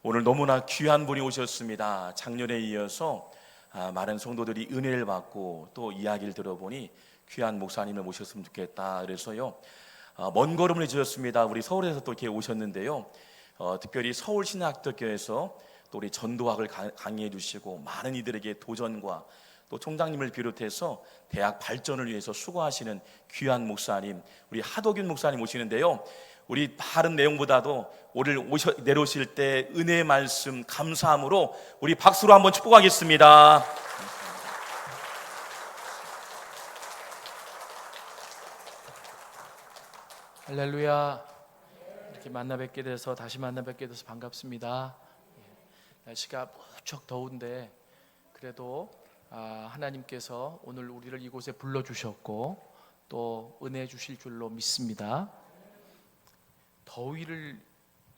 오늘 너무나 귀한 분이 오셨습니다. 작년에 이어서 많은 성도들이 은혜를 받고 또 이야기를 들어보니 귀한 목사님을 모셨으면 좋겠다. 그래서요, 먼 걸음을 해주셨습니다. 우리 서울에서 또 이렇게 오셨는데요, 특별히 서울신학대학교에서 또 우리 전도학을 강의해 주시고 많은 이들에게 도전과 또 총장님을 비롯해서 대학 발전을 위해서 수고하시는 귀한 목사님, 우리 하도균 목사님 오시는데요, 우리 다른 내용보다도 오늘 내려오실 때 은혜의 말씀 감사함으로 우리 박수로 한번 축복하겠습니다. 할렐루야. 이렇게 만나 뵙게 돼서 다시 만나 뵙게 돼서 반갑습니다. 날씨가 무척 더운데 그래도 하나님께서 오늘 우리를 이곳에 불러주셨고 또 은혜 주실 줄로 믿습니다. 더위를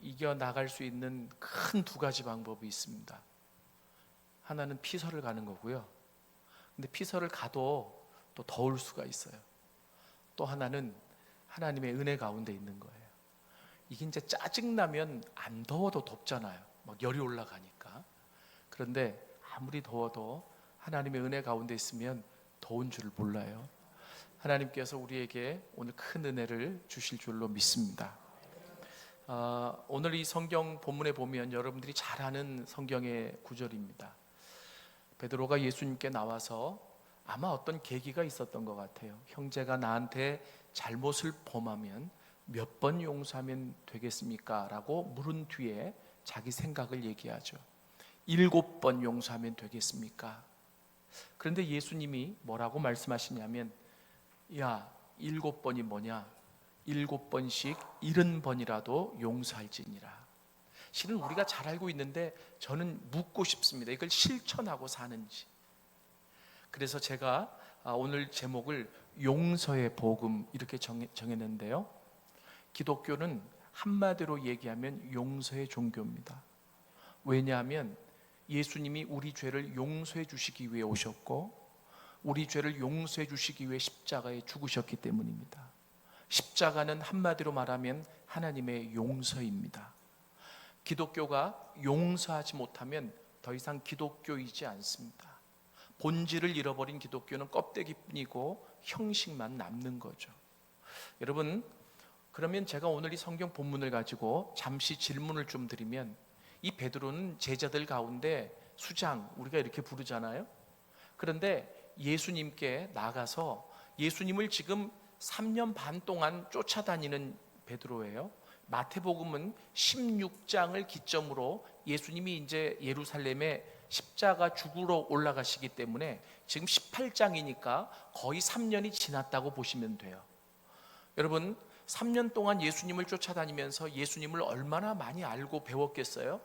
이겨나갈 수 있는 큰 두 가지 방법이 있습니다. 하나는 피서를 가는 거고요. 근데 피서를 가도 또 더울 수가 있어요. 또 하나는 하나님의 은혜 가운데 있는 거예요. 이게 이제 짜증나면 안 더워도 덥잖아요. 막 열이 올라가니까. 그런데 아무리 더워도 하나님의 은혜 가운데 있으면 더운 줄을 몰라요. 하나님께서 우리에게 오늘 큰 은혜를 주실 줄로 믿습니다. 오늘 이 성경 본문에 보면 여러분들이 잘 아는 성경의 구절입니다. 베드로가 예수님께 나와서 아마 어떤 계기가 있었던 것 같아요. 형제가 나한테 잘못을 범하면 몇 번 용서하면 되겠습니까? 라고 물은 뒤에 자기 생각을 얘기하죠. 7번 용서하면 되겠습니까? 그런데 예수님이 뭐라고 말씀하시냐면, 야, 7번이 뭐냐? 7번씩 70번이라도 용서할지니라. 실은 우리가 잘 알고 있는데 저는 묻고 싶습니다. 이걸 실천하고 사는지. 그래서 제가 오늘 제목을 용서의 복음 이렇게 정했는데요, 기독교는 한마디로 얘기하면 용서의 종교입니다. 왜냐하면 예수님이 우리 죄를 용서해 주시기 위해 오셨고 우리 죄를 용서해 주시기 위해 십자가에 죽으셨기 때문입니다. 십자가는 한마디로 말하면 하나님의 용서입니다. 기독교가 용서하지 못하면 더 이상 기독교이지 않습니다. 본질을 잃어버린 기독교는 껍데기뿐이고 형식만 남는 거죠. 여러분, 그러면 제가 오늘 이 성경 본문을 가지고 잠시 질문을 좀 드리면, 이 베드로는 제자들 가운데 수장, 우리가 이렇게 부르잖아요. 그런데 예수님께 나가서 예수님을 지금 3년 반 동안 쫓아다니는 베드로예요. 마태복음은 16장을 기점으로 예수님이 이제 예루살렘에 십자가 죽으러 올라가시기 때문에 지금 18장이니까 거의 3년이 지났다고 보시면 돼요. 여러분, 3년 동안 예수님을 쫓아다니면서 예수님을 얼마나 많이 알고 배웠겠어요?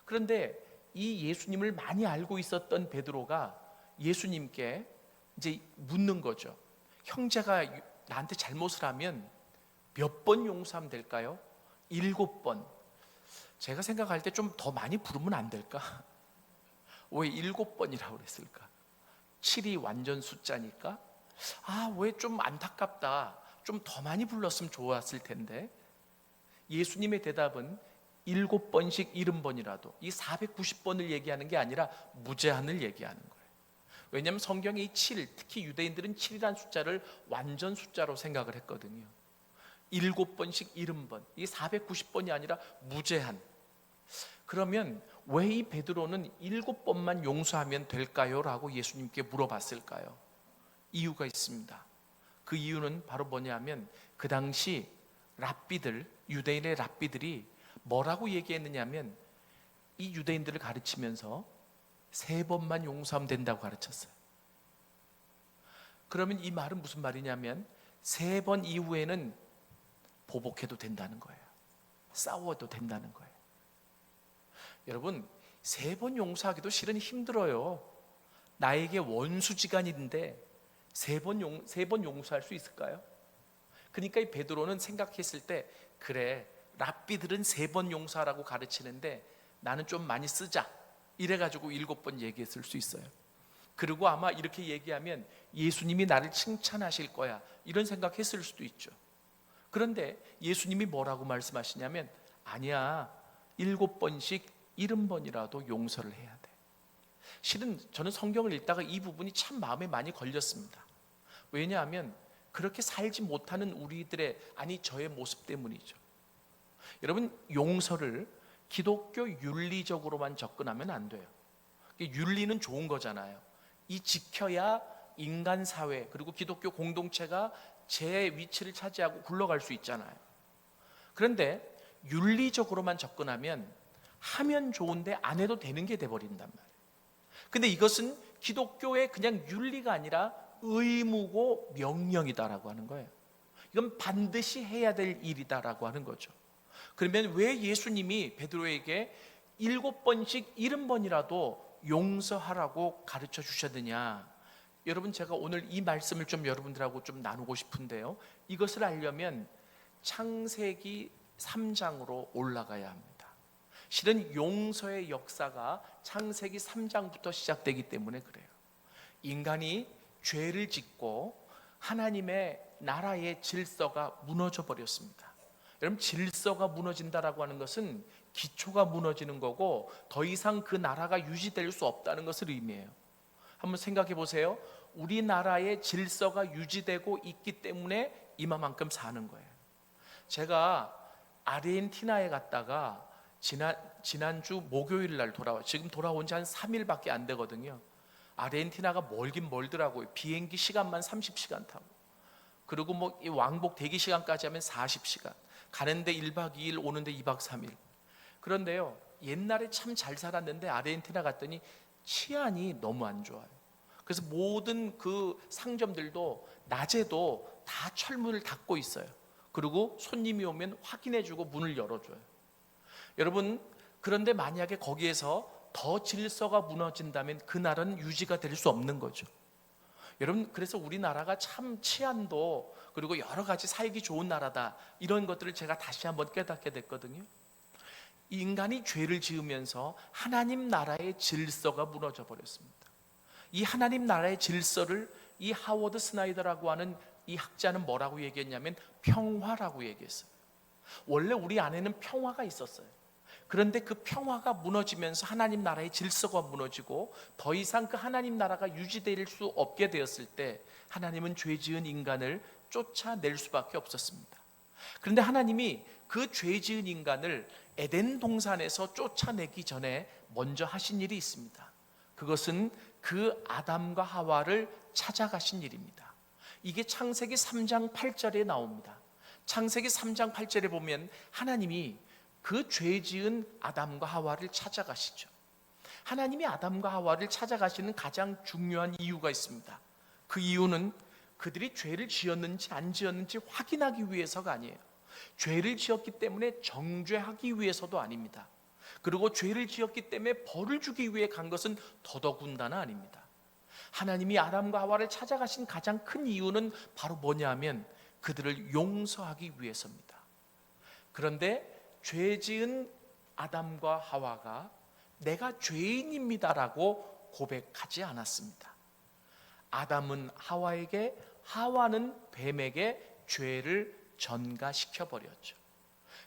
그런데 이 예수님을 많이 알고 있었던 베드로가 예수님께 이제 묻는 거죠. 형제가 나한테 잘못을 하면 몇 번 용서하면 될까요? 7번. 제가 생각할 때 좀 더 많이 부르면 안 될까? 왜 7번이라고 그랬을까? 7이 완전 숫자니까? 왜 좀 안타깝다. 좀 더 많이 불렀으면 좋았을 텐데. 예수님의 대답은 7번씩 70번이라도, 이 490번을 얘기하는 게 아니라 무제한을 얘기하는 거예요. 왜냐하면 성경에 이 7, 특히 유대인들은 7이라는 숫자를 완전 숫자로 생각을 했거든요. 7번씩 70번, 이 490번이 아니라 무제한. 그러면 왜 이 베드로는 7번만 용서하면 될까요? 라고 예수님께 물어봤을까요? 이유가 있습니다. 그 이유는 바로 뭐냐면, 그 당시 랍비들, 유대인의 랍비들이 뭐라고 얘기했느냐면, 이 유대인들을 가르치면서 3번만 용서하면 된다고 가르쳤어요. 그러면 이 말은 무슨 말이냐면, 3번 이후에는 보복해도 된다는 거예요. 싸워도 된다는 거예요. 여러분, 3번 용서하기도 실은 힘들어요. 나에게 원수지간인데 3번 용서할 수 있을까요? 그러니까 이 베드로는 생각했을 때, 그래, 랍비들은 3번 용서하라고 가르치는데 나는 좀 많이 쓰자, 이래가지고 7번 얘기했을 수 있어요. 그리고 아마 이렇게 얘기하면 예수님이 나를 칭찬하실 거야, 이런 생각했을 수도 있죠. 그런데 예수님이 뭐라고 말씀하시냐면, 아니야, 7번씩 70번이라도 용서를 해야 돼. 실은 저는 성경을 읽다가 이 부분이 참 마음에 많이 걸렸습니다. 왜냐하면 그렇게 살지 못하는 우리들의, 아니 저의 모습 때문이죠. 여러분, 용서를 기독교 윤리적으로만 접근하면 안 돼요. 윤리는 좋은 거잖아요. 이 지켜야 인간 사회 그리고 기독교 공동체가 제 위치를 차지하고 굴러갈 수 있잖아요. 그런데 윤리적으로만 접근하면 하면 좋은데 안 해도 되는 게 돼버린단 말이에요. 근데 이것은 기독교의 그냥 윤리가 아니라 의무고 명령이다라고 하는 거예요. 이건 반드시 해야 될 일이다라고 하는 거죠. 그러면 왜 예수님이 베드로에게 7번씩 70번이라도 용서하라고 가르쳐 주셨느냐? 여러분, 제가 오늘 이 말씀을 좀 여러분들하고 좀 나누고 싶은데요, 이것을 알려면 창세기 3장으로 올라가야 합니다. 실은 용서의 역사가 창세기 3장부터 시작되기 때문에 그래요. 인간이 죄를 짓고 하나님의 나라의 질서가 무너져 버렸습니다. 여러분, 질서가 무너진다라고 하는 것은 기초가 무너지는 거고 더 이상 그 나라가 유지될 수 없다는 것을 의미해요. 한번 생각해 보세요. 우리나라의 질서가 유지되고 있기 때문에 이만큼 사는 거예요. 제가 아르헨티나에 갔다가 지난주 목요일 날 지금 돌아온 지 한 3일밖에 안 되거든요. 아르헨티나가 멀긴 멀더라고요. 비행기 시간만 30시간 타고, 그리고 뭐 이 왕복 대기 시간까지 하면 40시간, 가는데 1박 2일, 오는데 2박 3일. 그런데요, 옛날에 참 잘 살았는데 아르헨티나 갔더니 치안이 너무 안 좋아요. 그래서 모든 그 상점들도 낮에도 다 철문을 닫고 있어요. 그리고 손님이 오면 확인해주고 문을 열어줘요. 여러분, 그런데 만약에 거기에서 더 질서가 무너진다면 그 나라는 유지가 될 수 없는 거죠. 여러분, 그래서 우리나라가 참 치안도 그리고 여러 가지 살기 좋은 나라다, 이런 것들을 제가 다시 한번 깨닫게 됐거든요. 인간이 죄를 지으면서 하나님 나라의 질서가 무너져 버렸습니다. 이 하나님 나라의 질서를 이 하워드 스나이더라고 하는 이 학자는 뭐라고 얘기했냐면 평화라고 얘기했어요. 원래 우리 안에는 평화가 있었어요. 그런데 그 평화가 무너지면서 하나님 나라의 질서가 무너지고 더 이상 그 하나님 나라가 유지될 수 없게 되었을 때 하나님은 죄 지은 인간을 쫓아낼 수밖에 없었습니다. 그런데 하나님이 그 죄 지은 인간을 에덴 동산에서 쫓아내기 전에 먼저 하신 일이 있습니다. 그것은 그 아담과 하와를 찾아가신 일입니다. 이게 창세기 3장 8절에 나옵니다. 창세기 3장 8절에 보면 하나님이 그 죄 지은 아담과 하와를 찾아가시죠. 하나님이 아담과 하와를 찾아가시는 가장 중요한 이유가 있습니다. 그 이유는 그들이 죄를 지었는지 안 지었는지 확인하기 위해서가 아니에요. 죄를 지었기 때문에 정죄하기 위해서도 아닙니다. 그리고 죄를 지었기 때문에 벌을 주기 위해 간 것은 더더군다나 아닙니다. 하나님이 아담과 하와를 찾아가신 가장 큰 이유는 바로 뭐냐면 그들을 용서하기 위해서입니다. 그런데 죄 지은 아담과 하와가 내가 죄인입니다라고 고백하지 않았습니다. 아담은 하와에게, 하와는 뱀에게 죄를 전가시켜 버렸죠.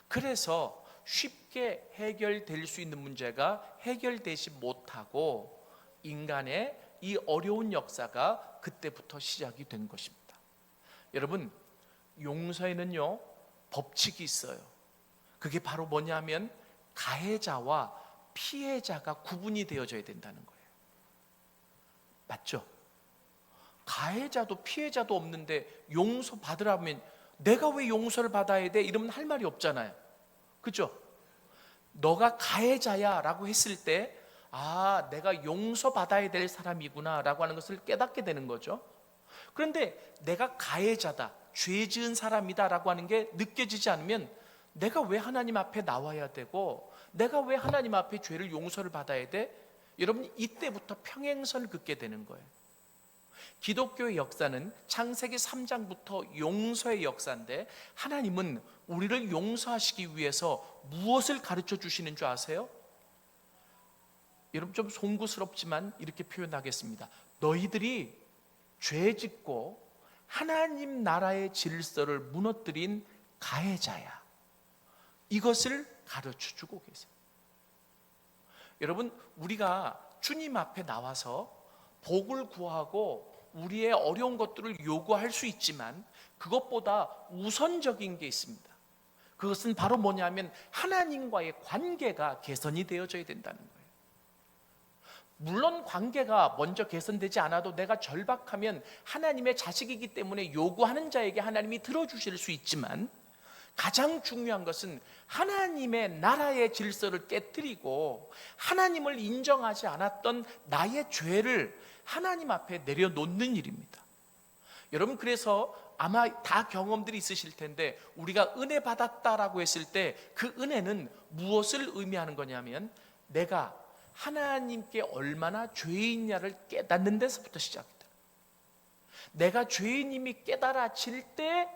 그래서 쉽게 해결될 수 있는 문제가 해결되지 못하고 인간의 이 어려운 역사가 그때부터 시작이 된 것입니다. 여러분, 용서에는요 법칙이 있어요. 그게 바로 뭐냐면 가해자와 피해자가 구분이 되어져야 된다는 거예요. 맞죠? 가해자도 피해자도 없는데 용서 받으라면 내가 왜 용서를 받아야 돼? 이러면 할 말이 없잖아요. 그죠? 너가 가해자야 라고 했을 때 아, 내가 용서받아야 될 사람이구나 라고 하는 것을 깨닫게 되는 거죠. 그런데 내가 가해자다, 죄 지은 사람이다 라고 하는 게 느껴지지 않으면 내가 왜 하나님 앞에 나와야 되고 내가 왜 하나님 앞에 죄를 용서를 받아야 돼? 여러분, 이때부터 평행선을 긋게 되는 거예요. 기독교의 역사는 창세기 3장부터 용서의 역사인데 하나님은 우리를 용서하시기 위해서 무엇을 가르쳐 주시는 줄 아세요? 여러분, 좀 송구스럽지만 이렇게 표현하겠습니다. 너희들이 죄 짓고 하나님 나라의 질서를 무너뜨린 가해자야. 이것을 가르쳐 주고 계세요. 여러분, 우리가 주님 앞에 나와서 복을 구하고 우리의 어려운 것들을 요구할 수 있지만 그것보다 우선적인 게 있습니다. 그것은 바로 뭐냐면 하나님과의 관계가 개선이 되어져야 된다는 거예요. 물론 관계가 먼저 개선되지 않아도 내가 절박하면 하나님의 자식이기 때문에 요구하는 자에게 하나님이 들어주실 수 있지만, 가장 중요한 것은 하나님의 나라의 질서를 깨뜨리고 하나님을 인정하지 않았던 나의 죄를 하나님 앞에 내려놓는 일입니다. 여러분, 그래서 아마 다 경험들이 있으실 텐데, 우리가 은혜 받았다라고 했을 때 그 은혜는 무엇을 의미하는 거냐면 내가 하나님께 얼마나 죄인냐를 깨닫는 데서부터 시작합니다. 내가 죄인임이 깨달아질 때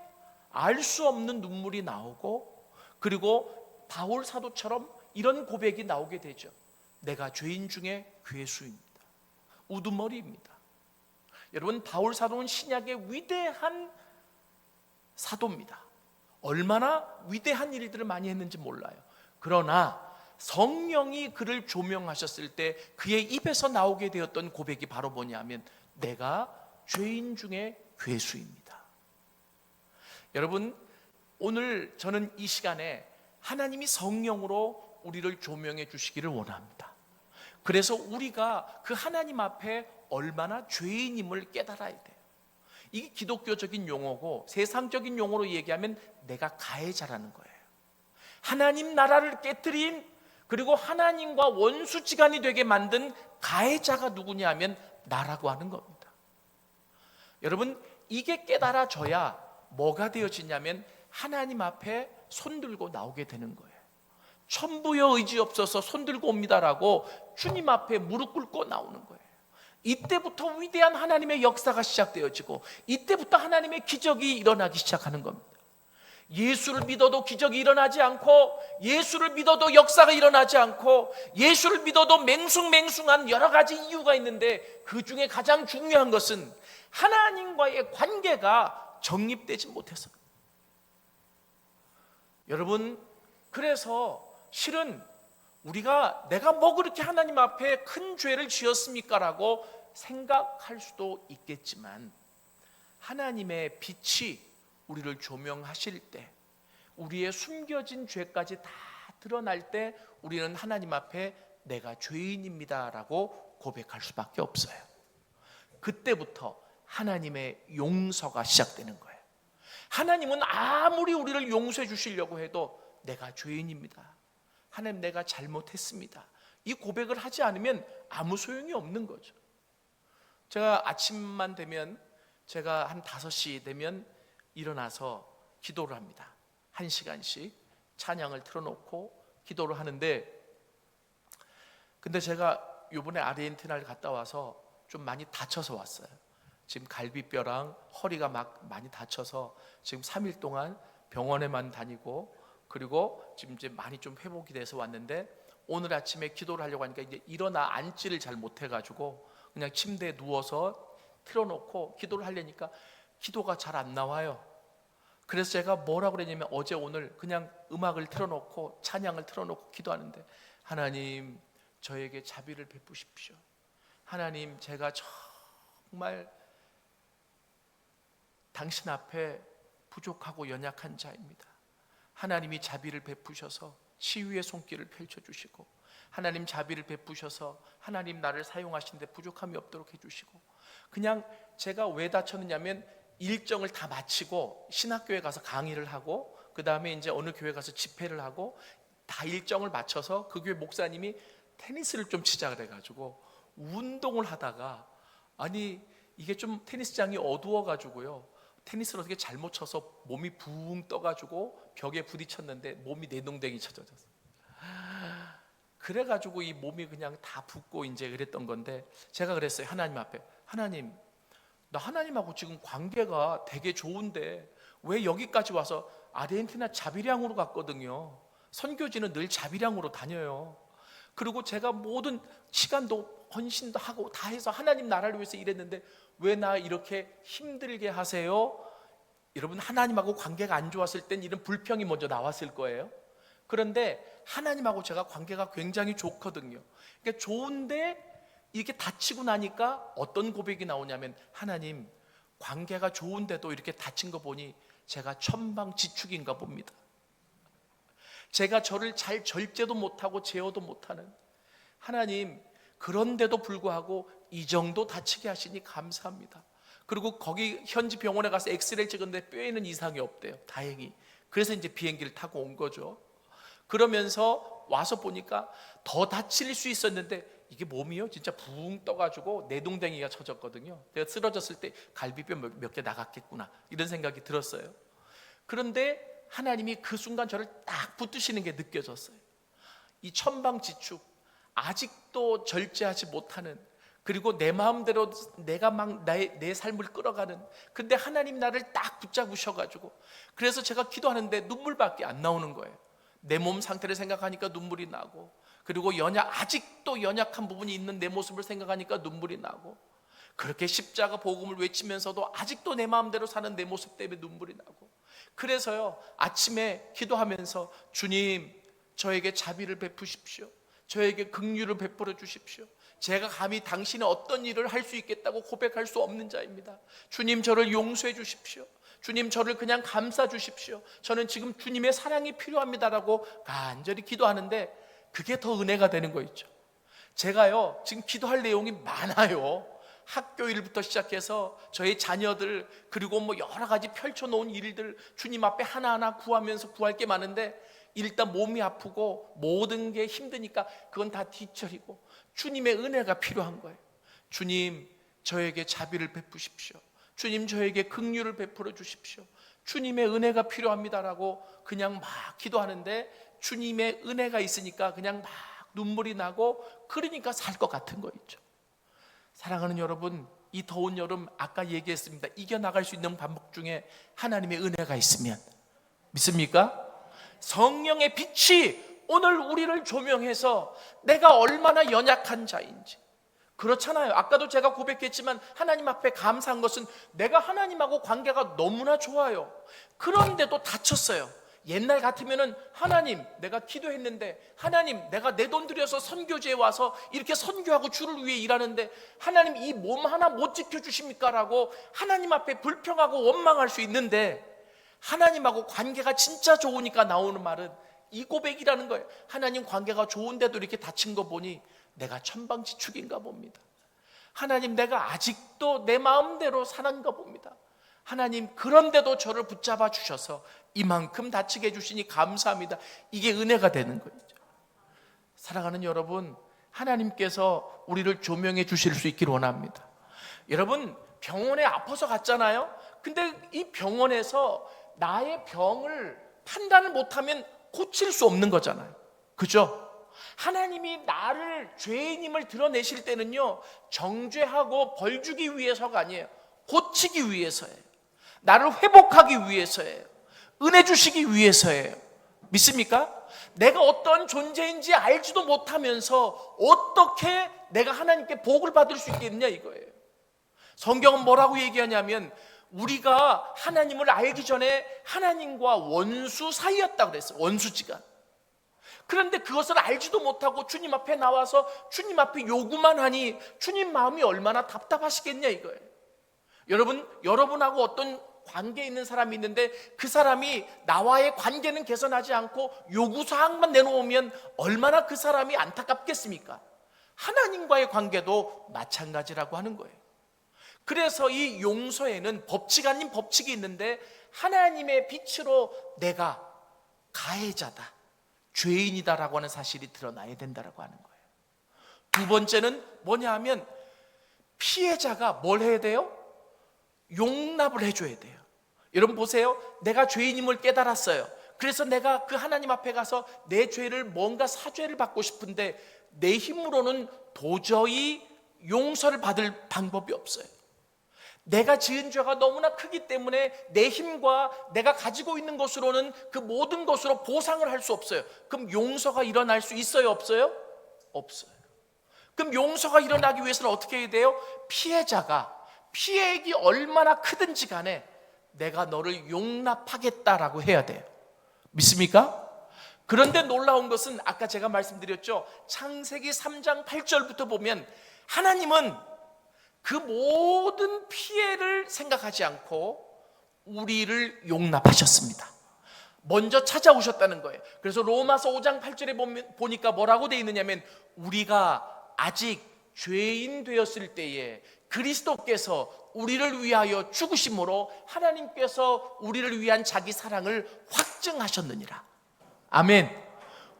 알 수 없는 눈물이 나오고, 그리고 바울 사도처럼 이런 고백이 나오게 되죠. 내가 죄인 중에 괴수입니다. 우두머리입니다. 여러분, 바울 사도는 신약의 위대한 사도입니다. 얼마나 위대한 일들을 많이 했는지 몰라요. 그러나 성령이 그를 조명하셨을 때 그의 입에서 나오게 되었던 고백이 바로 뭐냐면 내가 죄인 중에 괴수입니다. 여러분, 오늘 저는 이 시간에 하나님이 성령으로 우리를 조명해 주시기를 원합니다. 그래서 우리가 그 하나님 앞에 얼마나 죄인임을 깨달아야 돼요. 이게 기독교적인 용어고, 세상적인 용어로 얘기하면 내가 가해자라는 거예요. 하나님 나라를 깨뜨린, 그리고 하나님과 원수지간이 되게 만든 가해자가 누구냐 하면 나라고 하는 겁니다. 여러분, 이게 깨달아져야 뭐가 되어지냐면 하나님 앞에 손들고 나오게 되는 거예요. 천부여 의지 없어서 손들고 옵니다라고 주님 앞에 무릎 꿇고 나오는 거예요. 이때부터 위대한 하나님의 역사가 시작되어지고, 이때부터 하나님의 기적이 일어나기 시작하는 겁니다. 예수를 믿어도 기적이 일어나지 않고, 예수를 믿어도 역사가 일어나지 않고, 예수를 믿어도 맹숭맹숭한 여러 가지 이유가 있는데, 그 중에 가장 중요한 것은 하나님과의 관계가 정립되지 못해서. 여러분, 그래서 실은 우리가 내가 뭐 그렇게 하나님 앞에 큰 죄를 지었습니까? 라고 생각할 수도 있겠지만, 하나님의 빛이 우리를 조명하실 때, 우리의 숨겨진 죄까지 다 드러날 때 우리는 하나님 앞에 내가 죄인입니다 라고 고백할 수밖에 없어요. 그때부터 하나님의 용서가 시작되는 거예요. 하나님은 아무리 우리를 용서해 주시려고 해도 내가 죄인입니다, 하나님 내가 잘못했습니다, 이 고백을 하지 않으면 아무 소용이 없는 거죠. 제가 아침만 되면, 제가 한 5시 되면 일어나서 기도를 합니다. 1시간씩 찬양을 틀어놓고 기도를 하는데, 근데 제가 이번에 아르헨티나를 갔다 와서 좀 많이 다쳐서 왔어요. 지금 갈비뼈랑 허리가 막 많이 다쳐서 지금 3일 동안 병원에만 다니고, 그리고 지금 이제 많이 좀 회복이 돼서 왔는데, 오늘 아침에 기도를 하려고 하니까 이제 일어나 앉지를 잘 못해가지고 그냥 침대에 누워서 틀어놓고 기도를 하려니까 기도가 잘 안 나와요. 그래서 제가 뭐라고 그랬냐면, 어제 오늘 그냥 음악을 틀어놓고 찬양을 틀어놓고 기도하는데, 하나님 저에게 자비를 베푸십시오. 하나님, 제가 정말 당신 앞에 부족하고 연약한 자입니다. 하나님이 자비를 베푸셔서 치유의 손길을 펼쳐주시고, 하나님 자비를 베푸셔서 하나님 나를 사용하시는데 부족함이 없도록 해주시고, 그냥 제가 왜 다쳤느냐면 일정을 다 마치고 신학교에 가서 강의를 하고, 그 다음에 이제 어느 교회 가서 집회를 하고, 다 일정을 맞춰서 그 교회 목사님이 테니스를 좀 치자 그래가지고 운동을 하다가, 아니 이게 좀 테니스장이 어두워가지고요, 테니스를 어떻게 잘못 쳐서 몸이 붕 떠가지고 벽에 부딪혔는데 몸이 내동댕이 쳐졌어요. 그래가지고 이 몸이 그냥 다 붓고 이제 그랬던 건데, 제가 그랬어요. 하나님 앞에, 하나님 나 하나님하고 지금 관계가 되게 좋은데 왜 여기까지 와서, 아르헨티나 자비량으로 갔거든요. 선교지는 늘 자비량으로 다녀요. 그리고 제가 모든 시간도 헌신도 하고 다 해서 하나님 나라를 위해서 일했는데 왜 나 이렇게 힘들게 하세요? 여러분, 하나님하고 관계가 안 좋았을 땐 이런 불평이 먼저 나왔을 거예요. 그런데 하나님하고 제가 관계가 굉장히 좋거든요. 그러니까 좋은데 이렇게 다치고 나니까 어떤 고백이 나오냐면, 하나님, 관계가 좋은데도 이렇게 다친 거 보니 제가 천방지축인가 봅니다. 제가 저를 잘 절제도 못하고 제어도 못하는 하나님, 그런데도 불구하고 이 정도 다치게 하시니 감사합니다. 그리고 거기 현지 병원에 가서 엑스레이를 찍었는데 뼈에는 이상이 없대요. 다행히. 그래서 이제 비행기를 타고 온 거죠. 그러면서 와서 보니까 더 다칠 수 있었는데, 이게 몸이요 진짜 붕 떠가지고 내동댕이가 쳐졌거든요. 내가 쓰러졌을 때 갈비뼈 몇 개 나갔겠구나, 이런 생각이 들었어요. 그런데 하나님이 그 순간 저를 딱 붙드시는 게 느껴졌어요. 이 천방지축, 아직도 절제하지 못하는, 그리고 내 마음대로 내가 막 내 삶을 끌어가는, 근데 하나님 나를 딱 붙잡으셔가지고, 그래서 제가 기도하는데 눈물밖에 안 나오는 거예요. 내 몸 상태를 생각하니까 눈물이 나고, 그리고 아직도 연약한 부분이 있는 내 모습을 생각하니까 눈물이 나고, 그렇게 십자가 복음을 외치면서도 아직도 내 마음대로 사는 내 모습 때문에 눈물이 나고, 그래서요 아침에 기도하면서, 주님, 저에게 자비를 베푸십시오. 저에게 긍휼을 베풀어 주십시오. 제가 감히 당신의 어떤 일을 할 수 있겠다고 고백할 수 없는 자입니다. 주님, 저를 용서해 주십시오. 주님, 저를 그냥 감싸 주십시오. 저는 지금 주님의 사랑이 필요합니다라고 간절히 기도하는데, 그게 더 은혜가 되는 거 있죠. 제가요 지금 기도할 내용이 많아요. 학교 일부터 시작해서 저희 자녀들, 그리고 뭐 여러 가지 펼쳐놓은 일들, 주님 앞에 하나하나 구하면서 구할 게 많은데, 일단 몸이 아프고 모든 게 힘드니까 그건 다 뒤처리고 주님의 은혜가 필요한 거예요. 주님, 저에게 자비를 베푸십시오. 주님, 저에게 긍휼을 베풀어 주십시오. 주님의 은혜가 필요합니다라고 그냥 막 기도하는데, 주님의 은혜가 있으니까 그냥 막 눈물이 나고, 그러니까 살 것 같은 거 있죠. 사랑하는 여러분, 이 더운 여름 아까 얘기했습니다. 이겨나갈 수 있는 방법 중에 하나님의 은혜가 있으면, 믿습니까? 성령의 빛이 오늘 우리를 조명해서 내가 얼마나 연약한 자인지. 그렇잖아요. 아까도 제가 고백했지만 하나님 앞에 감사한 것은, 내가 하나님하고 관계가 너무나 좋아요. 그런데도 다쳤어요. 옛날 같으면은, 하나님, 내가 기도했는데, 하나님, 내가 내 돈 들여서 선교지에 와서 이렇게 선교하고 주를 위해 일하는데 하나님 이 몸 하나 못 지켜주십니까? 라고 하나님 앞에 불평하고 원망할 수 있는데, 하나님하고 관계가 진짜 좋으니까 나오는 말은 이 고백이라는 거예요. 하나님, 관계가 좋은데도 이렇게 다친 거 보니 내가 천방지축인가 봅니다. 하나님, 내가 아직도 내 마음대로 사는가 봅니다. 하나님, 그런데도 저를 붙잡아 주셔서 이만큼 다치게 해주시니 감사합니다. 이게 은혜가 되는 거죠. 사랑하는 여러분, 하나님께서 우리를 조명해 주실 수 있기를 원합니다. 여러분, 병원에 아파서 갔잖아요. 근데 이 병원에서 나의 병을 판단을 못하면 고칠 수 없는 거잖아요. 그죠? 하나님이 나를, 죄인임을 드러내실 때는요, 정죄하고 벌 주기 위해서가 아니에요. 고치기 위해서예요. 나를 회복하기 위해서예요. 은혜 주시기 위해서예요. 믿습니까? 내가 어떤 존재인지 알지도 못하면서 어떻게 내가 하나님께 복을 받을 수 있겠느냐, 이거예요. 성경은 뭐라고 얘기하냐면, 우리가 하나님을 알기 전에 하나님과 원수 사이였다 그랬어요. 원수지간. 그런데 그것을 알지도 못하고 주님 앞에 나와서 주님 앞에 요구만 하니 주님 마음이 얼마나 답답하시겠냐, 이거예요. 여러분하고 어떤 관계에 있는 사람이 있는데, 그 사람이 나와의 관계는 개선하지 않고 요구사항만 내놓으면 얼마나 그 사람이 안타깝겠습니까? 하나님과의 관계도 마찬가지라고 하는 거예요. 그래서 이 용서에는 법칙 아닌 법칙이 있는데, 하나님의 빛으로 내가 가해자다, 죄인이다라고 하는 사실이 드러나야 된다라고 하는 거예요. 두 번째는 뭐냐 하면, 피해자가 뭘 해야 돼요? 용납을 해줘야 돼요. 여러분 보세요. 내가 죄인임을 깨달았어요. 그래서 내가 그 하나님 앞에 가서 내 죄를, 뭔가 사죄를 받고 싶은데 내 힘으로는 도저히 용서를 받을 방법이 없어요. 내가 지은 죄가 너무나 크기 때문에 내 힘과 내가 가지고 있는 것으로는 그 모든 것으로 보상을 할 수 없어요. 그럼 용서가 일어날 수 있어요, 없어요? 없어요. 그럼 용서가 일어나기 위해서는 어떻게 해야 돼요? 피해자가 피해액이 얼마나 크든지 간에 내가 너를 용납하겠다라고 해야 돼요. 믿습니까? 그런데 놀라운 것은 아까 제가 말씀드렸죠. 창세기 3장 8절부터 보면 하나님은 그 모든 피해를 생각하지 않고 우리를 용납하셨습니다. 먼저 찾아오셨다는 거예요. 그래서 로마서 5장 8절에 보니까 뭐라고 돼 있느냐면 우리가 아직 죄인 되었을 때에 그리스도께서 우리를 위하여 죽으심으로 하나님께서 우리를 위한 자기 사랑을 확증하셨느니라. 아멘.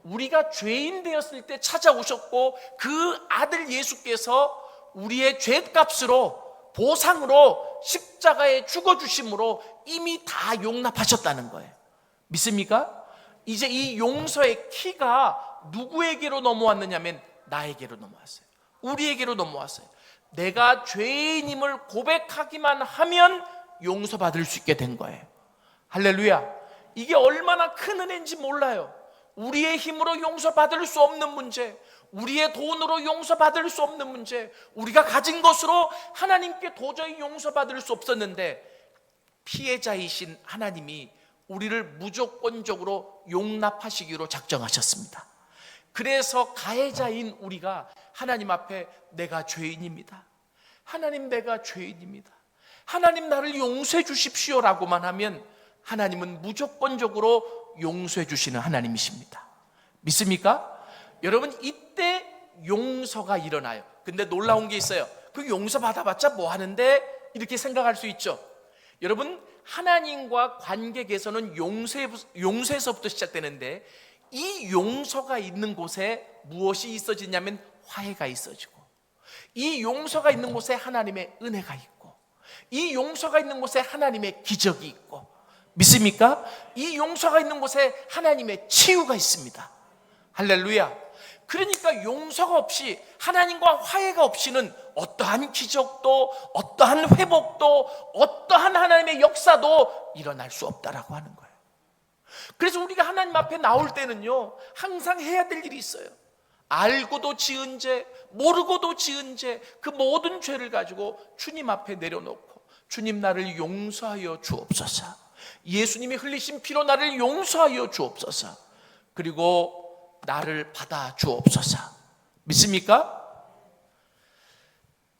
우리가 죄인 되었을 때 찾아오셨고 그 아들 예수께서 우리의 죄값으로 보상으로 십자가에 죽어주심으로 이미 다 용납하셨다는 거예요. 믿습니까? 이제 이 용서의 키가 누구에게로 넘어왔느냐면 나에게로 넘어왔어요. 우리에게로 넘어왔어요. 내가 죄인임을 고백하기만 하면 용서받을 수 있게 된 거예요. 할렐루야. 이게 얼마나 큰 은혜인지 몰라요. 우리의 힘으로 용서받을 수 없는 문제, 우리의 돈으로 용서받을 수 없는 문제, 우리가 가진 것으로 하나님께 도저히 용서받을 수 없었는데 피해자이신 하나님이 우리를 무조건적으로 용납하시기로 작정하셨습니다. 그래서 가해자인 우리가 하나님 앞에 내가 죄인입니다, 하나님 내가 죄인입니다, 하나님 나를 용서해 주십시오라고만 하면 하나님은 무조건적으로 용서해 주시는 하나님이십니다. 믿습니까? 여러분, 이때 용서가 일어나요. 근데 놀라운 게 있어요. 그 용서 받아봤자 뭐 하는데? 이렇게 생각할 수 있죠. 여러분, 하나님과 관계 개선은 용서에서부터 시작되는데 이 용서가 있는 곳에 무엇이 있어지냐면 화해가 있어지고, 이 용서가 있는 곳에 하나님의 은혜가 있고, 이 용서가 있는 곳에 하나님의 기적이 있고, 믿습니까? 이 용서가 있는 곳에 하나님의 치유가 있습니다. 할렐루야. 그러니까 용서가 없이, 하나님과 화해가 없이는 어떠한 기적도, 어떠한 회복도, 어떠한 하나님의 역사도 일어날 수 없다라고 하는 거예요. 그래서 우리가 하나님 앞에 나올 때는요, 항상 해야 될 일이 있어요. 알고도 지은 죄, 모르고도 지은 죄, 그 모든 죄를 가지고 주님 앞에 내려놓고, 주님 나를 용서하여 주옵소서, 예수님이 흘리신 피로 나를 용서하여 주옵소서, 그리고 나를 받아 주옵소서. 믿습니까?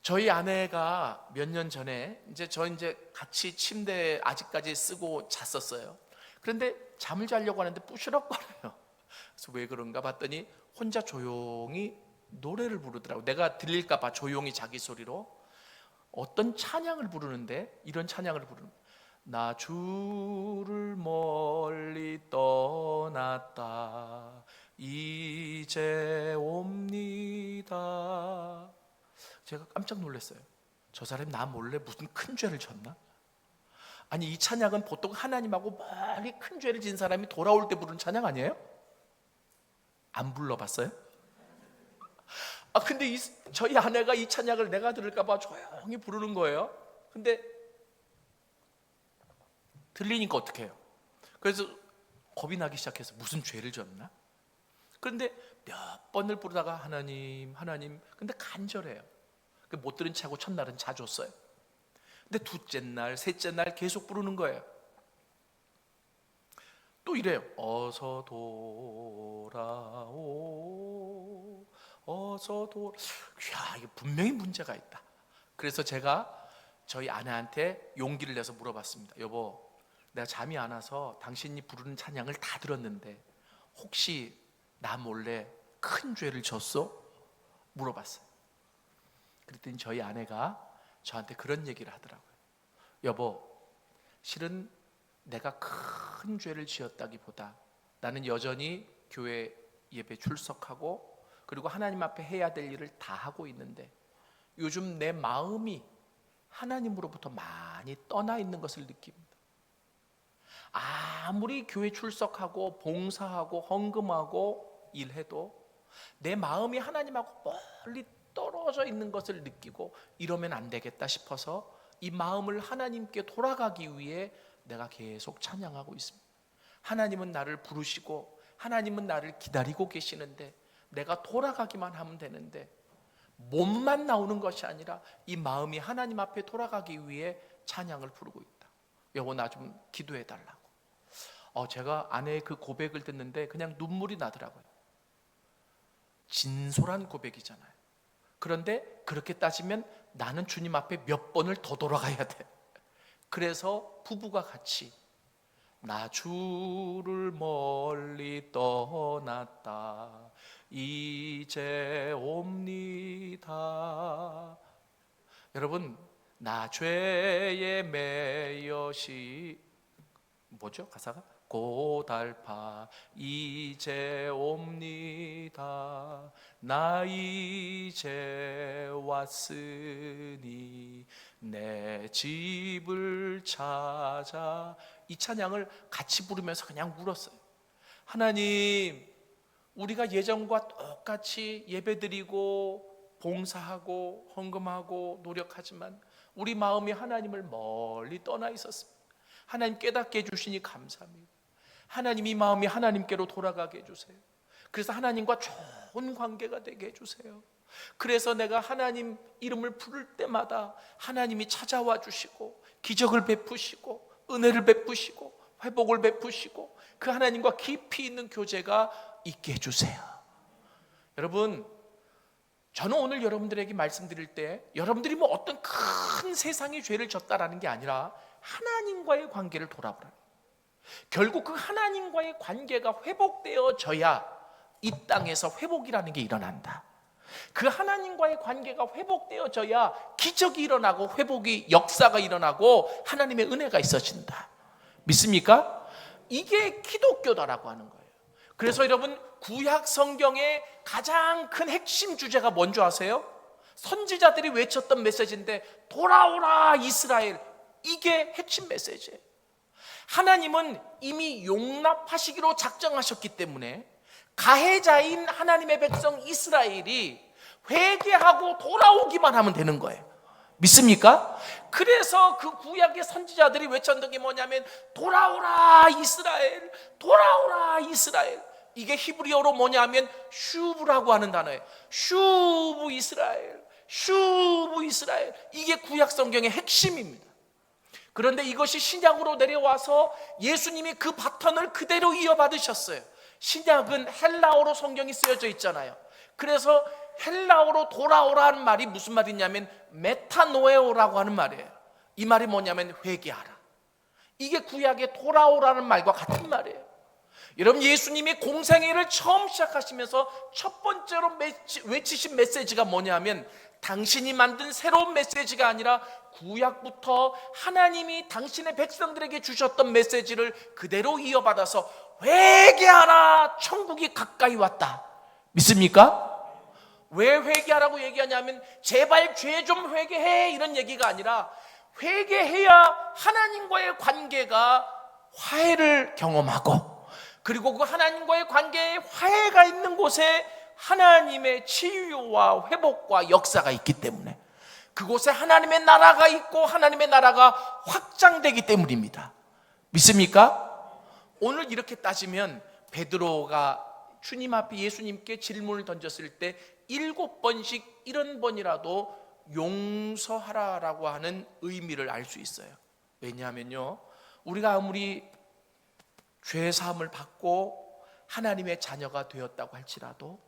저희 아내가 몇 년 전에 저 같이 침대에 아직까지 쓰고 잤었어요. 그런데 잠을 자려고 하는데 부시럭거려요. 그래서 왜 그런가 봤더니 혼자 조용히 노래를 부르더라고요. 내가 들릴까 봐 조용히 자기 소리로 어떤 찬양을 부르는데 이런 찬양을 부르는 거예요. 나 주를 멀리 떠났다 이제 옵니다. 제가 깜짝 놀랐어요. 저 사람이 나 몰래 무슨 큰 죄를 졌나? 아니, 이 찬양은 보통 하나님하고 멀리 큰 죄를 진 사람이 돌아올 때 부르는 찬양 아니에요? 안 불러봤어요? 근데 저희 아내가 이 찬양을 내가 들을까 봐 조용히 부르는 거예요. 근데 들리니까 어떡해요? 그래서 겁이 나기 시작해서 무슨 죄를 졌나? 그런데 몇 번을 부르다가 하나님, 하나님, 근데 간절해요. 못 들은 채하고 첫날은 자줬어요. 근데 둘째 날, 셋째 날 계속 부르는 거예요. 또 이래요. 어서 돌아오, 어서 돌아. 야, 이게 분명히 문제가 있다. 그래서 제가 저희 아내한테 용기를 내서 물어봤습니다. 여보, 내가 잠이 안 와서 당신이 부르는 찬양을 다 들었는데 혹시 나 몰래 큰 죄를 졌어? 물어봤어요. 그랬더니 저희 아내가 저한테 그런 얘기를 하더라고요. 여보, 실은 내가 큰 죄를 지었다기보다 나는 여전히 교회 예배 출석하고 그리고 하나님 앞에 해야 될 일을 다 하고 있는데 요즘 내 마음이 하나님으로부터 많이 떠나 있는 것을 느낍니다. 아무리 교회 출석하고 봉사하고 헌금하고 일해도 내 마음이 하나님하고 멀리 떨어져 있는 것을 느끼고 이러면 안 되겠다 싶어서 이 마음을 하나님께 돌아가기 위해 내가 계속 찬양하고 있습니다. 하나님은 나를 부르시고 하나님은 나를 기다리고 계시는데 내가 돌아가기만 하면 되는데 몸만 나오는 것이 아니라 이 마음이 하나님 앞에 돌아가기 위해 찬양을 부르고 있다. 여보, 나 좀 기도해 달라고. 제가 아내의 그 고백을 듣는데 그냥 눈물이 나더라고요. 진솔한 고백이잖아요. 그런데 그렇게 따지면 나는 주님 앞에 몇 번을 더 돌아가야 돼. 그래서 부부가 같이 나 주를 멀리 떠났다 이제 옵니다. 여러분, 나 죄에 매여시 뭐죠 가사가? 고달파 이제 옵니다 나 이제 왔으니 내 집을 찾아. 이 찬양을 같이 부르면서 그냥 울었어요. 하나님, 우리가 예전과 똑같이 예배드리고 봉사하고 헌금하고 노력하지만 우리 마음이 하나님을 멀리 떠나 있었습니다. 하나님 깨닫게 해주시니 감사합니다. 하나님 이 마음이 하나님께로 돌아가게 해주세요. 그래서 하나님과 좋은 관계가 되게 해주세요. 그래서 내가 하나님 이름을 부를 때마다 하나님이 찾아와 주시고 기적을 베푸시고 은혜를 베푸시고 회복을 베푸시고 그 하나님과 깊이 있는 교제가 있게 해주세요. 여러분, 저는 오늘 여러분들에게 말씀드릴 때 여러분들이 뭐 어떤 큰 세상의 죄를 졌다라는 게 아니라 하나님과의 관계를 돌아보라. 결국 그 하나님과의 관계가 회복되어져야 이 땅에서 회복이라는 게 일어난다. 그 하나님과의 관계가 회복되어져야 기적이 일어나고 회복이 역사가 일어나고 하나님의 은혜가 있어진다. 믿습니까? 이게 기독교다라고 하는 거예요. 그래서 여러분, 구약 성경의 가장 큰 핵심 주제가 뭔지 아세요? 선지자들이 외쳤던 메시지인데 돌아오라 이스라엘, 이게 핵심 메시지예요. 하나님은 이미 용납하시기로 작정하셨기 때문에 가해자인 하나님의 백성 이스라엘이 회개하고 돌아오기만 하면 되는 거예요. 믿습니까? 그래서 그 구약의 선지자들이 외쳤던 게 뭐냐면 돌아오라 이스라엘, 돌아오라 이스라엘. 이게 히브리어로 뭐냐면 슈브라고 하는 단어예요. 슈브 이스라엘, 슈브 이스라엘. 이게 구약 성경의 핵심입니다. 그런데 이것이 신약으로 내려와서 예수님이 그 바턴을 그대로 이어받으셨어요. 신약은 헬라어로 성경이 쓰여져 있잖아요. 그래서 헬라어로 돌아오라는 말이 무슨 말이냐면 메타노에오라고 하는 말이에요. 이 말이 뭐냐면 회개하라. 이게 구약의 돌아오라는 말과 같은 말이에요. 여러분, 예수님이 공생애를 처음 시작하시면서 첫 번째로 외치신 메시지가 뭐냐면 당신이 만든 새로운 메시지가 아니라 구약부터 하나님이 당신의 백성들에게 주셨던 메시지를 그대로 이어받아서 회개하라, 천국이 가까이 왔다. 믿습니까? 왜 회개하라고 얘기하냐면 제발 죄 좀 회개해 이런 얘기가 아니라 회개해야 하나님과의 관계가 화해를 경험하고, 그리고 그 하나님과의 관계에 화해가 있는 곳에 하나님의 치유와 회복과 역사가 있기 때문에 그곳에 하나님의 나라가 있고 하나님의 나라가 확장되기 때문입니다. 믿습니까? 오늘 이렇게 따지면 베드로가 주님 앞에 예수님께 질문을 던졌을 때 7번씩 70번이라도 용서하라라고 하는 의미를 알 수 있어요. 왜냐하면요, 우리가 아무리 죄사함을 받고 하나님의 자녀가 되었다고 할지라도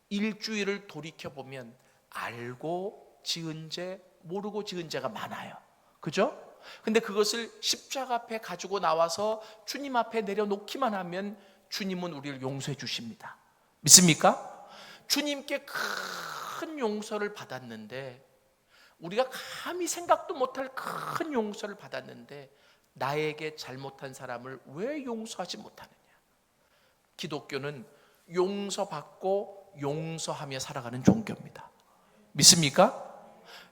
일주일을 돌이켜보면 알고 지은 죄, 모르고 지은 죄가 많아요. 그죠? 근데 그것을 십자가 앞에 가지고 나와서 주님 앞에 내려놓기만 하면 주님은 우리를 용서해 주십니다. 믿습니까? 주님께 큰 용서를 받았는데, 우리가 감히 생각도 못할 큰 용서를 받았는데 나에게 잘못한 사람을 왜 용서하지 못하느냐? 기독교는 용서받고 용서하며 살아가는 종교입니다. 믿습니까?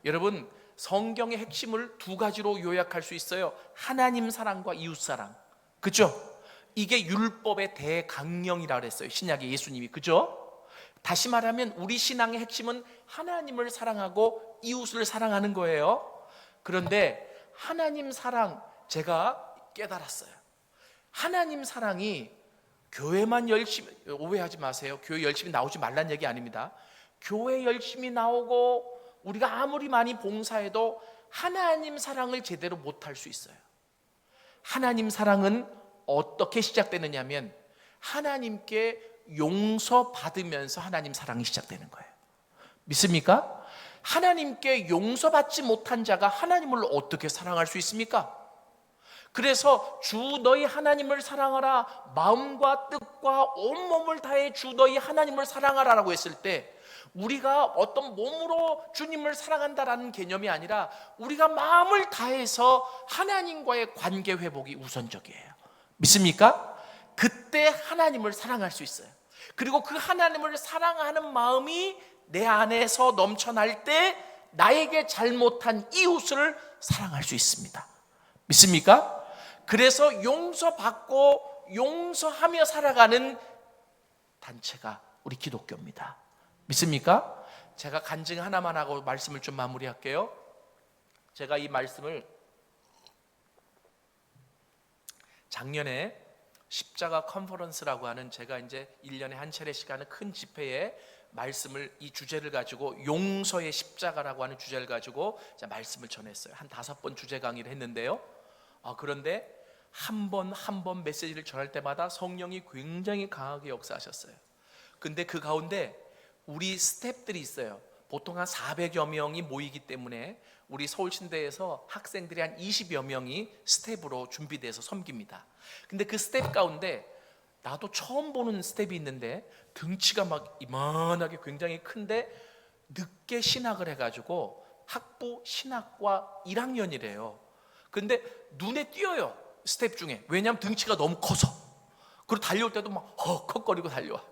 여러분, 성경의 핵심을 2가지로 요약할 수 있어요. 하나님 사랑과 이웃 사랑. 그죠? 이게 율법의 대강령이라고 했어요. 신약의 예수님이. 그죠? 다시 말하면 우리 신앙의 핵심은 하나님을 사랑하고 이웃을 사랑하는 거예요. 그런데 하나님 사랑, 제가 깨달았어요. 하나님 사랑이 교회만 열심히, 오해하지 마세요. 교회 열심히 나오지 말란 얘기 아닙니다. 교회 열심히 나오고 우리가 아무리 많이 봉사해도 하나님 사랑을 제대로 못할 수 있어요. 하나님 사랑은 어떻게 시작되느냐면 하나님께 용서받으면서 하나님 사랑이 시작되는 거예요. 믿습니까? 하나님께 용서받지 못한 자가 하나님을 어떻게 사랑할 수 있습니까? 그래서 주 너희 하나님을 사랑하라, 마음과 뜻과 온몸을 다해 주 너희 하나님을 사랑하라라고 했을 때 우리가 어떤 몸으로 주님을 사랑한다라는 개념이 아니라 우리가 마음을 다해서 하나님과의 관계 회복이 우선적이에요. 믿습니까? 그때 하나님을 사랑할 수 있어요. 그리고 그 하나님을 사랑하는 마음이 내 안에서 넘쳐날 때 나에게 잘못한 이웃을 사랑할 수 있습니다. 믿습니까? 그래서 용서받고 용서하며 살아가는 단체가 우리 기독교입니다. 믿습니까? 제가 간증 하나만 하고 말씀을 좀 마무리할게요. 제가 이 말씀을 작년에 십자가 컨퍼런스라고 하는, 제가 이제 1년에 한 차례 시간은 큰 집회에 말씀을, 이 주제를 가지고 용서의 십자가라고 하는 주제를 가지고 말씀을 전했어요. 한 5번 주제 강의를 했는데요. 그런데 한 번 메시지를 전할 때마다 성령이 굉장히 강하게 역사하셨어요. 근데 그 가운데 우리 스태프들이 있어요. 보통 한 400여 명이 모이기 때문에 우리 서울신대에서 학생들이 한 20여 명이 스텝으로 준비돼서 섬깁니다. 근데 그 스텝 가운데 나도 처음 보는 스텝이 있는데 등치가 막 이만하게 굉장히 큰데 늦게 신학을 해가지고 학부 신학과 1학년이래요. 근데 눈에 띄어요, 스텝 중에. 왜냐하면 등치가 너무 커서. 그리고 달려올 때도 막 헉헉거리고 달려와.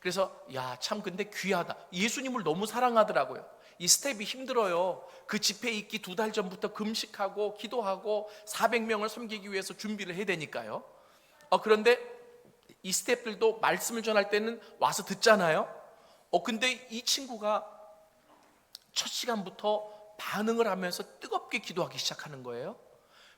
그래서 야, 참 근데 귀하다. 예수님을 너무 사랑하더라고요. 이 스텝이 힘들어요. 그 집회 있기 2달 전부터 금식하고 기도하고 400명을 섬기기 위해서 준비를 해야 되니까요. 그런데 이 스텝들도 말씀을 전할 때는 와서 듣잖아요. 근데 이 친구가 첫 시간부터 반응을 하면서 뜨겁게 기도하기 시작하는 거예요.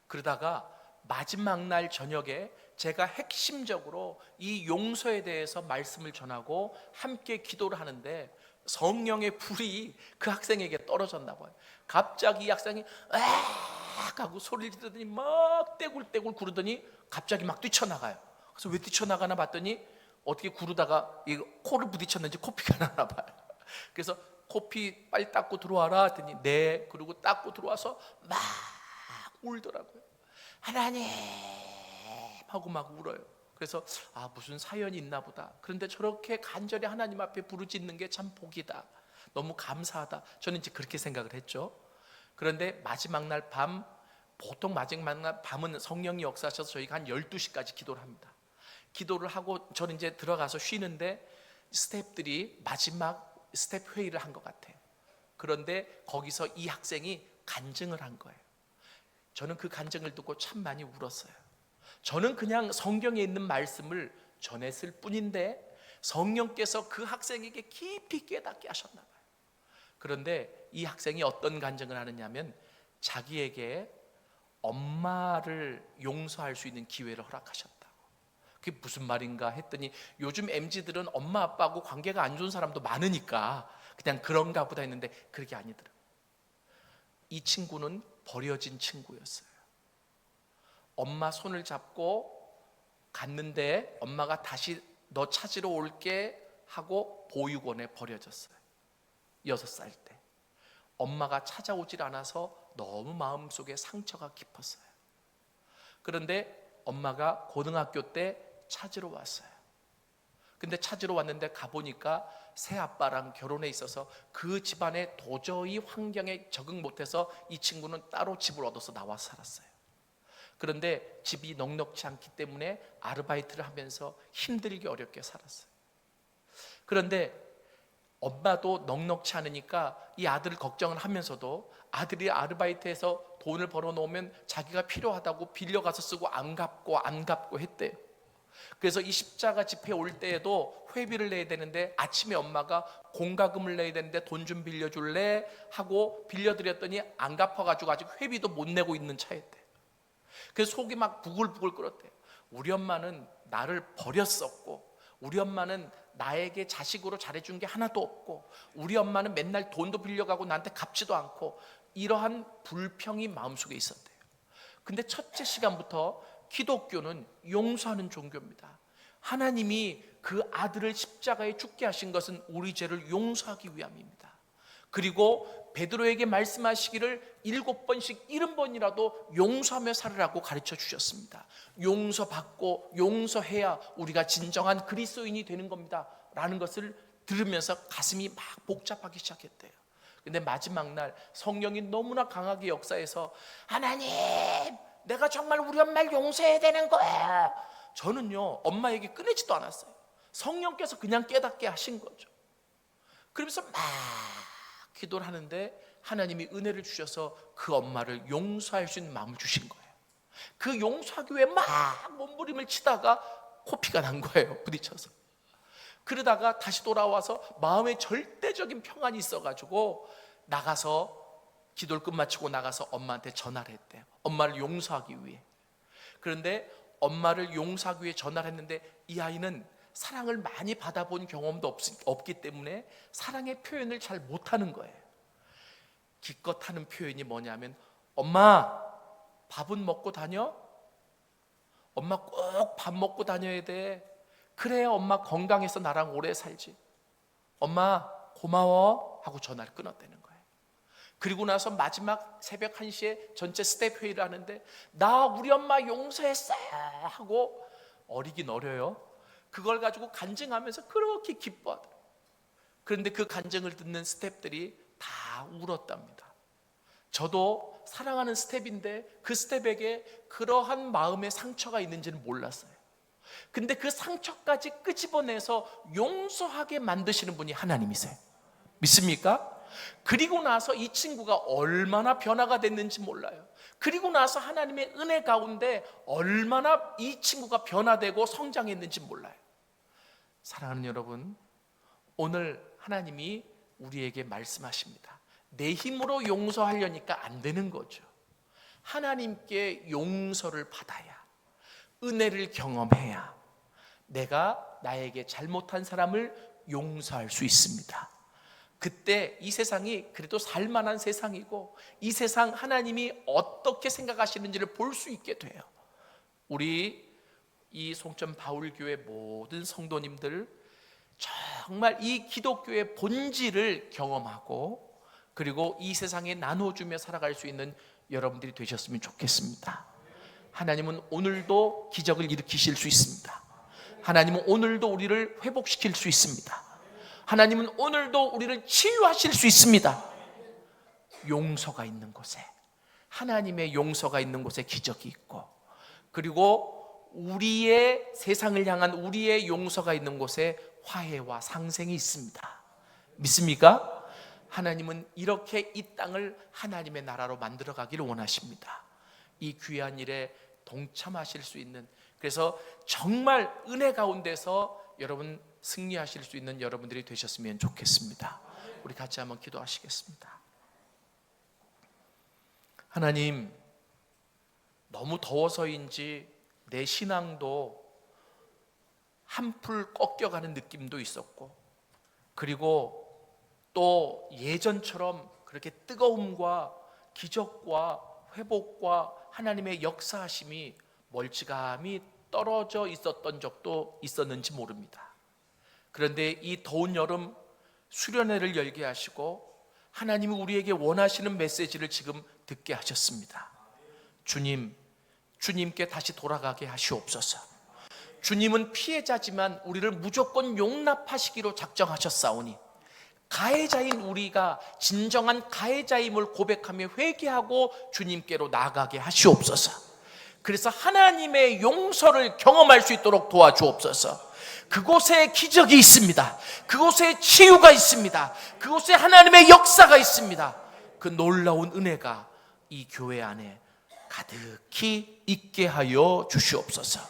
그러다가 마지막 날 저녁에 제가 핵심적으로 이 용서에 대해서 말씀을 전하고 함께 기도를 하는데 성령의 불이 그 학생에게 떨어졌나 봐요. 갑자기 이 학생이 으악 하고 소리를 지르더니 막 떼굴떼굴 구르더니 갑자기 막 뛰쳐나가요. 그래서 왜 뛰쳐나가나 봤더니 어떻게 구르다가 이 코를 부딪혔는지 코피가 나나 봐요. 그래서 코피 빨리 닦고 들어와라 했더니 네, 그리고 닦고 들어와서 막 울더라고요. 하나님 하고 막 울어요. 그래서 무슨 사연이 있나 보다. 그런데 저렇게 간절히 하나님 앞에 부르짖는 게 참 복이다, 너무 감사하다, 저는 이제 그렇게 생각을 했죠. 그런데 마지막 날 밤, 보통 마지막 날 밤은 성령이 역사하셔서 저희가 한 12시까지 기도를 합니다. 기도를 하고 저는 이제 들어가서 쉬는데 스태프들이 마지막 스텝 회의를 한 것 같아요. 그런데 거기서 이 학생이 간증을 한 거예요. 저는 그 간증을 듣고 참 많이 울었어요. 저는 그냥 성경에 있는 말씀을 전했을 뿐인데 성령께서 그 학생에게 깊이 깨닫게 하셨나 봐요. 그런데 이 학생이 어떤 간증을 하느냐면 자기에게 엄마를 용서할 수 있는 기회를 허락하셨다고. 그게 무슨 말인가 했더니 요즘 MZ들은 엄마 아빠하고 관계가 안 좋은 사람도 많으니까 그냥 그런가 보다 했는데 그게 아니더라고요. 이 친구는 버려진 친구였어요. 엄마 손을 잡고 갔는데 엄마가 다시 너 찾으러 올게 하고 보육원에 버려졌어요. 6살 때. 엄마가 찾아오질 않아서 너무 마음속에 상처가 깊었어요. 그런데 엄마가 고등학교 때 찾으러 왔어요. 근데 찾으러 왔는데 가보니까 새아빠랑 결혼해 있어서 그 집안에 도저히 환경에 적응 못해서 이 친구는 따로 집을 얻어서 나와 살았어요. 그런데 집이 넉넉지 않기 때문에 아르바이트를 하면서 힘들게 어렵게 살았어요. 그런데 엄마도 넉넉지 않으니까 이 아들을 걱정을 하면서도 아들이 아르바이트해서 돈을 벌어 놓으면 자기가 필요하다고 빌려가서 쓰고 안 갚고 했대요. 그래서 이 십자가 집회 올 때에도 회비를 내야 되는데 아침에 엄마가 공과금을 내야 되는데 돈 좀 빌려줄래 하고 빌려드렸더니 안 갚아가지고 아직 회비도 못 내고 있는 차였대요. 그래서 속이 막 부글부글 끓었대요. 우리 엄마는 나를 버렸었고 우리 엄마는 나에게 자식으로 잘해준 게 하나도 없고 우리 엄마는 맨날 돈도 빌려가고 나한테 갚지도 않고 이러한 불평이 마음속에 있었대요. 근데 첫째 시간부터 기독교는 용서하는 종교입니다. 하나님이 그 아들을 십자가에 죽게 하신 것은 우리 죄를 용서하기 위함입니다. 그리고 베드로에게 말씀하시기를 7번씩 70번이라도 용서하며 살으라고 가르쳐 주셨습니다. 용서받고 용서해야 우리가 진정한 그리스도인이 되는 겁니다 라는 것을 들으면서 가슴이 막 복잡하기 시작했대요. 근데 마지막 날 성령이 너무나 강하게 역사해서 하나님, 내가 정말 우리 엄마를 용서해야 되는 거예요. 저는요, 엄마 얘기 꺼내지도 않았어요. 성령께서 그냥 깨닫게 하신 거죠. 그러면서 막 기도를 하는데 하나님이 은혜를 주셔서 그 엄마를 용서할 수 있는 마음을 주신 거예요. 그 용서하기 위해 막 몸부림을 치다가 코피가 난 거예요, 부딪혀서. 그러다가 다시 돌아와서 마음에 절대적인 평안이 있어가지고 나가서 기도를 끝마치고 나가서 엄마한테 전화를 했대요. 엄마를 용서하기 위해. 그런데 엄마를 용서하기 위해 전화를 했는데 이 아이는 사랑을 많이 받아본 경험도 없기 때문에 사랑의 표현을 잘 못하는 거예요. 기껏 하는 표현이 뭐냐면 엄마, 밥은 먹고 다녀? 엄마 꼭 밥 먹고 다녀야 돼. 그래야 엄마 건강해서 나랑 오래 살지. 엄마 고마워 하고 전화를 끊었다는 거예요. 그리고 나서 마지막 새벽 1시에 전체 스텝 회의를 하는데 나 우리 엄마 용서했어요 하고 어리긴 어려요. 그걸 가지고 간증하면서 그렇게 기뻐하더라고요. 그런데 그 간증을 듣는 스텝들이 다 울었답니다. 저도 사랑하는 스텝인데 그 스텝에게 그러한 마음의 상처가 있는지는 몰랐어요. 근데 그 상처까지 끄집어내서 용서하게 만드시는 분이 하나님이세요. 믿습니까? 그리고 나서 이 친구가 얼마나 변화가 됐는지 몰라요. 그리고 나서 하나님의 은혜 가운데 얼마나 이 친구가 변화되고 성장했는지 몰라요. 사랑하는 여러분, 오늘 하나님이 우리에게 말씀하십니다. 내 힘으로 용서하려니까 안 되는 거죠. 하나님께 용서를 받아야, 은혜를 경험해야 내가 나에게 잘못한 사람을 용서할 수 있습니다. 그때 이 세상이 그래도 살만한 세상이고 이 세상 하나님이 어떻게 생각하시는지를 볼 수 있게 돼요. 우리 이 송천 바울교회 모든 성도님들 정말 이 기독교의 본질을 경험하고 그리고 이 세상에 나눠주며 살아갈 수 있는 여러분들이 되셨으면 좋겠습니다. 하나님은 오늘도 기적을 일으키실 수 있습니다. 하나님은 오늘도 우리를 회복시킬 수 있습니다. 하나님은 오늘도 우리를 치유하실 수 있습니다. 용서가 있는 곳에, 하나님의 용서가 있는 곳에 기적이 있고, 그리고 우리의 세상을 향한 우리의 용서가 있는 곳에 화해와 상생이 있습니다. 믿습니까? 하나님은 이렇게 이 땅을 하나님의 나라로 만들어 가기를 원하십니다. 이 귀한 일에 동참하실 수 있는, 그래서 정말 은혜 가운데서 여러분 승리하실 수 있는 여러분들이 되셨으면 좋겠습니다. 우리 같이 한번 기도하시겠습니다. 하나님, 너무 더워서인지 내 신앙도 한풀 꺾여가는 느낌도 있었고, 그리고 또 예전처럼 그렇게 뜨거움과 기적과 회복과 하나님의 역사하심이 멀찌감히 떨어져 있었던 적도 있었는지 모릅니다. 그런데 이 더운 여름 수련회를 열게 하시고 하나님이 우리에게 원하시는 메시지를 지금 듣게 하셨습니다. 주님께 다시 돌아가게 하시옵소서. 주님은 피해자지만 우리를 무조건 용납하시기로 작정하셨사오니 가해자인 우리가 진정한 가해자임을 고백하며 회개하고 주님께로 나아가게 하시옵소서. 그래서 하나님의 용서를 경험할 수 있도록 도와주옵소서. 그곳에 기적이 있습니다. 그곳에 치유가 있습니다. 그곳에 하나님의 역사가 있습니다. 그 놀라운 은혜가 이 교회 안에 가득히 있게 하여 주시옵소서.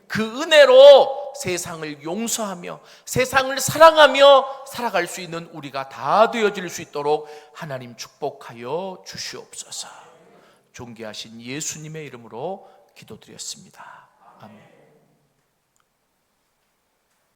그 은혜로 세상을 용서하며 세상을 사랑하며 살아갈 수 있는 우리가 다 되어질 수 있도록 하나님 축복하여 주시옵소서. 존귀하신 예수님의 이름으로 기도드렸습니다. 아멘.